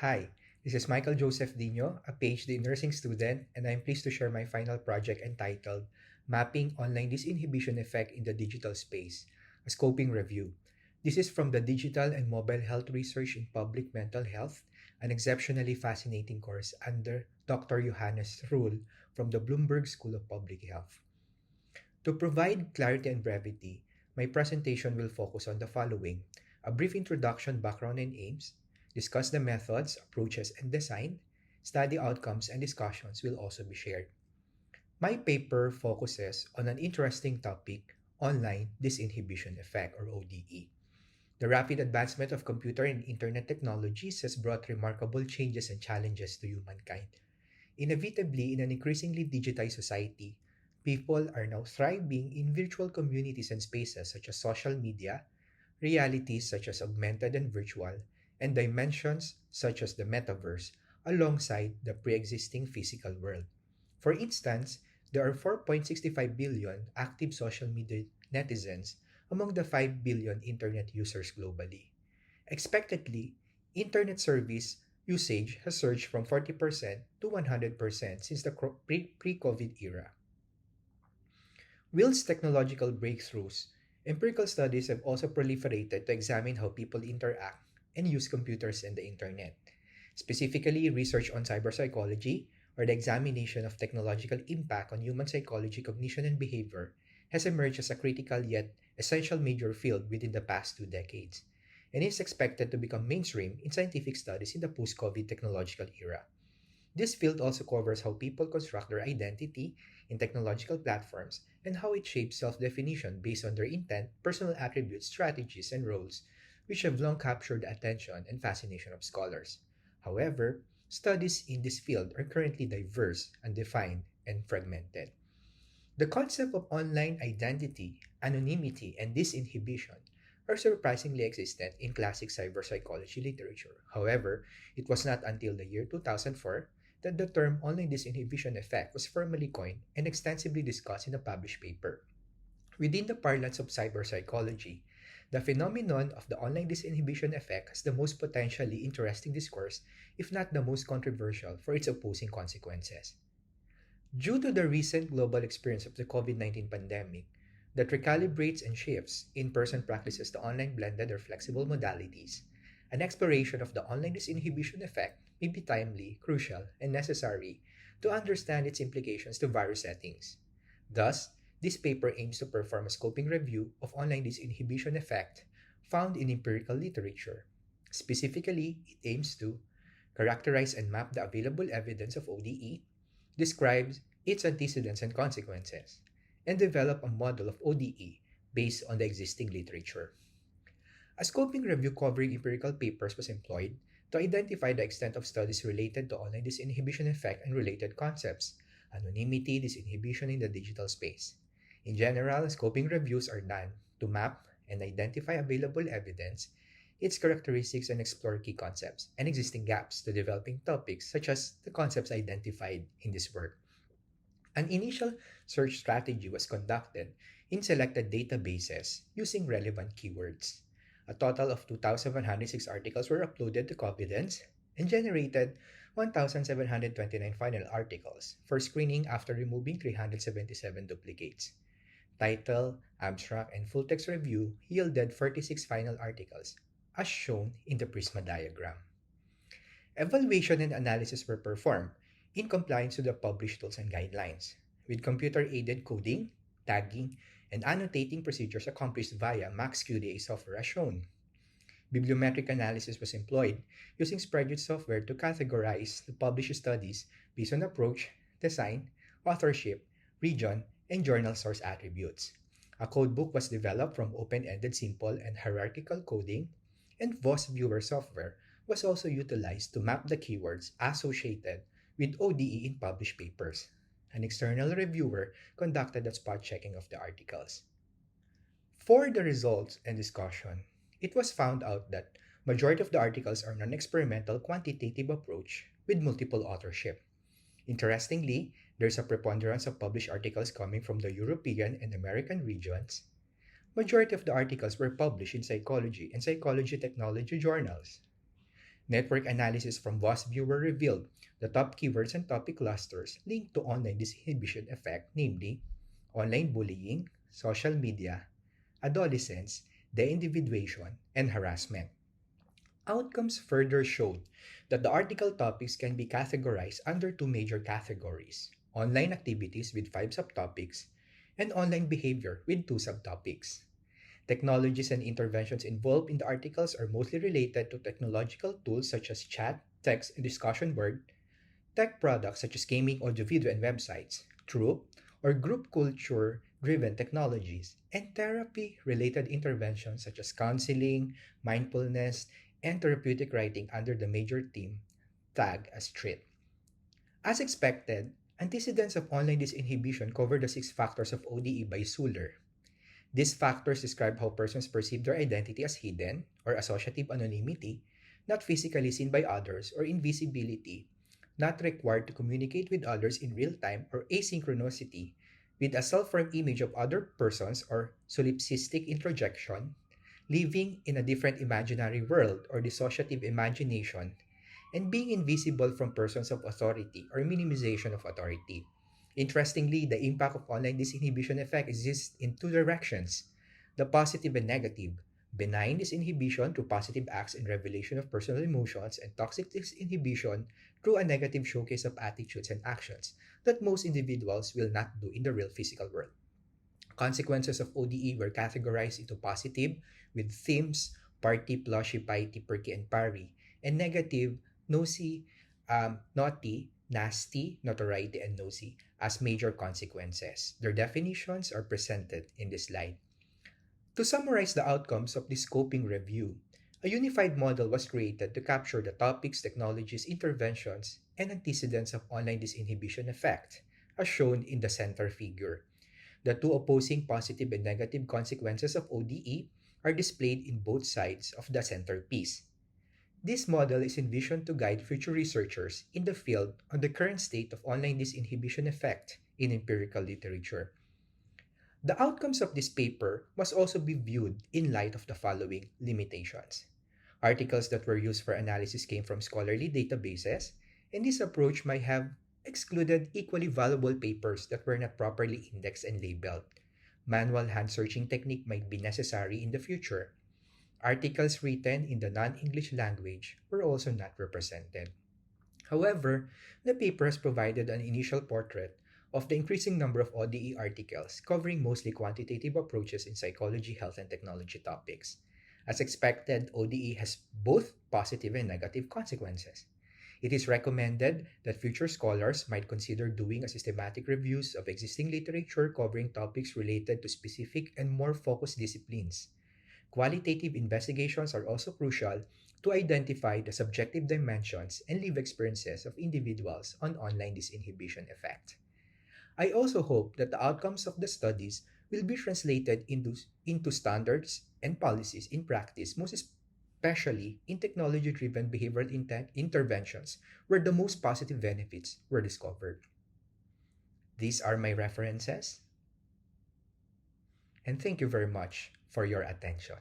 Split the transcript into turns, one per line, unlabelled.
Hi, this is Michael Joseph Dino, a PhD nursing student, and I'm pleased to share my final project entitled Mapping Online Disinhibition Effect in the Digital Space, a scoping review. This is from the Digital and Mobile Health Research in Public Mental Health, an exceptionally fascinating course under Dr. Johannes Ruhl from the Bloomberg School of Public Health. To provide clarity and brevity, my presentation will focus on the following: a brief introduction, background, and aims, discuss the methods, approaches, and design, study outcomes, and discussions will also be shared. My paper focuses on an interesting topic: online disinhibition effect, or ODE. The rapid advancement of computer and internet technologies has brought remarkable changes and challenges to humankind. Inevitably, in an increasingly digitized society, people are now thriving in virtual communities and spaces such as social media, realities such as augmented and virtual, and dimensions such as the metaverse, alongside the pre existing physical world. For instance, there are 4.65 billion active social media netizens among the 5 billion internet users globally. Expectedly, internet service usage has surged from 40% to 100% since the pre COVID era. Whilst technological breakthroughs, empirical studies have also proliferated to examine how people interact and use computers and the internet. Specifically, research on cyberpsychology, or the examination of technological impact on human psychology, cognition, and behavior, has emerged as a critical yet essential major field within the past 2 decades, and is expected to become mainstream in scientific studies in the post COVID technological era. This field also covers how people construct their identity in technological platforms and how it shapes self definition based on their intent, personal attributes, strategies, and roles, which have long captured the attention and fascination of scholars. However, studies in this field are currently diverse, undefined, and fragmented. The concept of online identity, anonymity, and disinhibition are surprisingly existent in classic cyberpsychology literature. However, it was not until the year 2004 that the term online disinhibition effect was formally coined and extensively discussed in a published paper. Within the parlance of cyberpsychology, the phenomenon of the online disinhibition effect has the most potentially interesting discourse, if not the most controversial, for its opposing consequences. Due to the recent global experience of the COVID 19 pandemic that recalibrates and shifts in person practices to online blended or flexible modalities, an exploration of the online disinhibition effect may be timely, crucial, and necessary to understand its implications to various settings. Thus, this paper aims to perform a scoping review of online disinhibition effect found in empirical literature. Specifically, it aims to characterize and map the available evidence of ODE, describes its antecedents and consequences, and develop a model of ODE based on the existing literature. A scoping review covering empirical papers was employed to identify the extent of studies related to online disinhibition effect and related concepts, anonymity, disinhibition in the digital space. In general, scoping reviews are done to map and identify available evidence, its characteristics, and explore key concepts and existing gaps to developing topics such as the concepts identified in this work. An initial search strategy was conducted in selected databases using relevant keywords. A total of 2,106 articles were uploaded to Covidence and generated 1,729 final articles for screening after removing 377 duplicates. Title, abstract, and full text review yielded 46 final articles, as shown in the Prisma diagram. Evaluation and analysis were performed in compliance with the published tools and guidelines, with computer-aided coding, tagging, and annotating procedures accomplished via MaxQDA software as shown. Bibliometric analysis was employed using Spreadsheet software to categorize the published studies based on approach, design, authorship, region, and journal source attributes. A codebook was developed from open-ended simple and hierarchical coding, and VOS viewer software was also utilized to map the keywords associated with ODE in published papers. An external reviewer conducted the spot checking of the articles. For the results and discussion, it was found out that majority of the articles are non-experimental quantitative approach with multiple authorship. Interestingly, there's a preponderance of published articles coming from the European and American regions. Majority of the articles were published in psychology and psychology technology journals. Network analysis from VOS Viewer revealed the top keywords and topic clusters linked to online disinhibition effect, namely online bullying, social media, adolescence, de-individuation, and harassment. Outcomes further showed that the article topics can be categorized under two major categories: online activities with five subtopics, and online behavior with two subtopics. Technologies and interventions involved in the articles are mostly related to technological tools such as chat, text, and discussion board, tech products such as gaming, audio, video, and websites, troop or group culture driven technologies, and therapy related interventions such as counseling, mindfulness, and therapeutic writing under the major theme tag as TRIT. As expected, antecedents of online disinhibition cover the six factors of ODE by Suler. These factors describe how persons perceive their identity as hidden or associative anonymity, not physically seen by others, or invisibility, not required to communicate with others in real time, or asynchronicity, with a self-formed image of other persons or solipsistic introjection, living in a different imaginary world or dissociative imagination, and being invisible from persons of authority or minimization of authority. Interestingly, the impact of online disinhibition effect exists in two directions: the positive and negative. Benign disinhibition through positive acts and revelation of personal emotions, and toxic disinhibition through a negative showcase of attitudes and actions that most individuals will not do in the real physical world. Consequences of ODE were categorized into positive, with themes party, plushy, piety, perky, and pari, and negative, nosy, naughty, nasty, notoriety, and nosy as major consequences. Their definitions are presented in this slide. To summarize the outcomes of this scoping review, a unified model was created to capture the topics, technologies, interventions, and antecedents of online disinhibition effect, as shown in the center figure. The two opposing positive and negative consequences of ODE are displayed in both sides of the centerpiece. This model is envisioned to guide future researchers in the field on the current state of online disinhibition effect in empirical literature. The outcomes of this paper must also be viewed in light of the following limitations. Articles that were used for analysis came from scholarly databases, and this approach might have excluded equally valuable papers that were not properly indexed and labeled. Manual hand searching technique might be necessary in the future. Articles written in the non-English language were also not represented. However, the paper has provided an initial portrait of the increasing number of ODE articles covering mostly quantitative approaches in psychology, health, and technology topics. As expected, ODE has both positive and negative consequences. It is recommended that future scholars might consider doing a systematic reviews of existing literature covering topics related to specific and more focused disciplines. Qualitative investigations are also crucial to identify the subjective dimensions and lived experiences of individuals on online disinhibition effect. I also hope that the outcomes of the studies will be translated into standards and policies in practice, most especially in technology driven behavioral interventions where the most positive benefits were discovered. These are my references, and thank you very much for your attention.